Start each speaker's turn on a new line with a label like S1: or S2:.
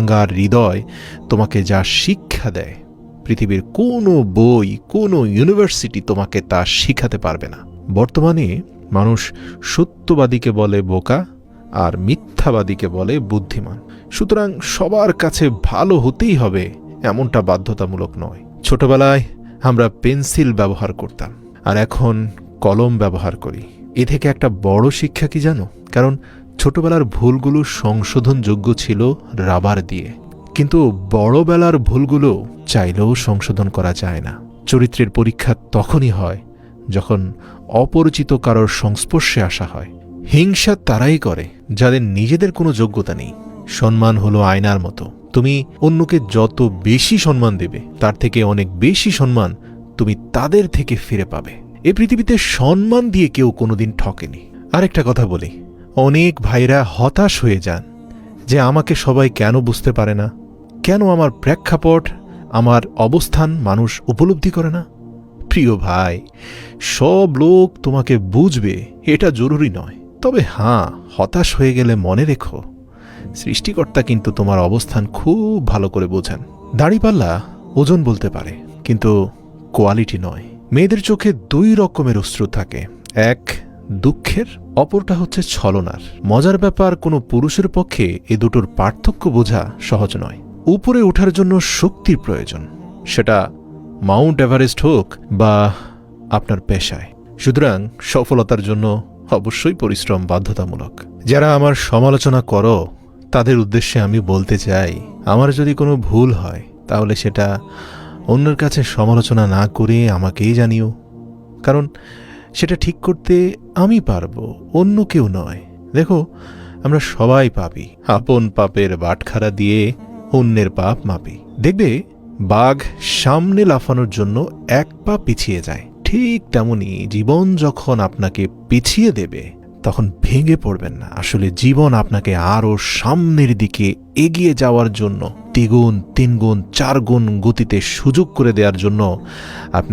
S1: ভাঙার হৃদয় তোমাকে যা শিক্ষা দেয়, পৃথিবীর কোনো বই, কোনো ইউনিভার্সিটি তোমাকে তা শিখাতে পারবে না। বর্তমানে মানুষ সত্যবাদীকে বলে বোকা আর মিথ্যাবাদীকে বলে বুদ্ধিমান। সুতরাং সবার কাছে ভালো হতেই হবে এমনটা বাধ্যতামূলক নয়। ছোটবেলায় আমরা পেন্সিল ব্যবহার করতাম, আর এখন কলম ব্যবহার করি। এ থেকে একটা বড় শিক্ষা কি জানো? কারণ ছোটবেলার ভুলগুলো সংশোধনযোগ্য ছিল রাবার দিয়ে, কিন্তু বড়বেলার ভুলগুলো চাইলেও সংশোধন করা যায় না। চরিত্রের পরীক্ষা তখনই হয় যখন অপরিচিত কারোর সংস্পর্শে আসা হয়। হিংসা তারাই করে যাদের নিজেদের কোনো যোগ্যতা নেই। সম্মান হলো আয়নার মতো, তুমি অন্যকে যত বেশি সম্মান দেবে তার থেকে অনেক বেশি সম্মান তুমি তাদের থেকে ফিরে পাবে। এ পৃথিবীতে সম্মান দিয়ে কেউ কোনোদিন ঠকেনি। আরেকটা কথা বলি, অনেক ভাইরা হতাশ হয়ে যান যে আমাকে সবাই কেন বুঝতে পারে না, কেন আমার প্রেক্ষাপট, আমার অবস্থান মানুষ উপলব্ধি করে না। প্রিয় ভাই, সব লোক তোমাকে বুঝবে এটা জরুরি নয়। তবে হ্যাঁ, হতাশ হয়ে গেলে মনে রেখো, সৃষ্টিকর্তা কিন্তু তোমার অবস্থান খুব ভালো করে বোঝেন। দাড়িপাল্লা ওজন বলতে পারে, কিন্তু কোয়ালিটি নয়। মেয়েদের চোখে দুই রকমের অশ্রু থাকে, এক দুঃখের, অপরটা হচ্ছে ছলনার। মজার ব্যাপার, কোনো পুরুষের পক্ষে এ দুটোর পার্থক্য বোঝা সহজ নয়। উপরে ওঠার জন্য শক্তির প্রয়োজন, সেটা মাউন্ট এভারেস্ট হোক বা আপনার পেশায়। সুতরাং সফলতার জন্য অবশ্যই পরিশ্রম বাধ্যতামূলক। যারা আমার সমালোচনা করো তাদের উদ্দেশ্যে আমি বলতে চাই, আমার যদি কোনো ভুল হয় তাহলে সেটা অন্যের কাছে সমালোচনা না করে আমাকেই জানিও, কারণ সেটা ঠিক করতে আমি পারবো, অন্য কেউ নয়। দেখো, আমরা সবাই পাপী, আপন পাপের বাটখারা দিয়ে অন্যের পাপ মাপি। দেখবে বাঘ সামনে লাফানোর জন্য এক পা পিছিয়ে যায়, ঠিক তেমনি জীবন যখন আপনাকে পিছিয়ে দেবে তখন ভেঙে পড়বেন না। আসলে জীবন আপনাকে আরও সামনের দিকে এগিয়ে যাওয়ার জন্য দ্বিগুণ, তিনগুণ, চারগুণ গতিতে সুযোগ করে দেওয়ার জন্য আপনি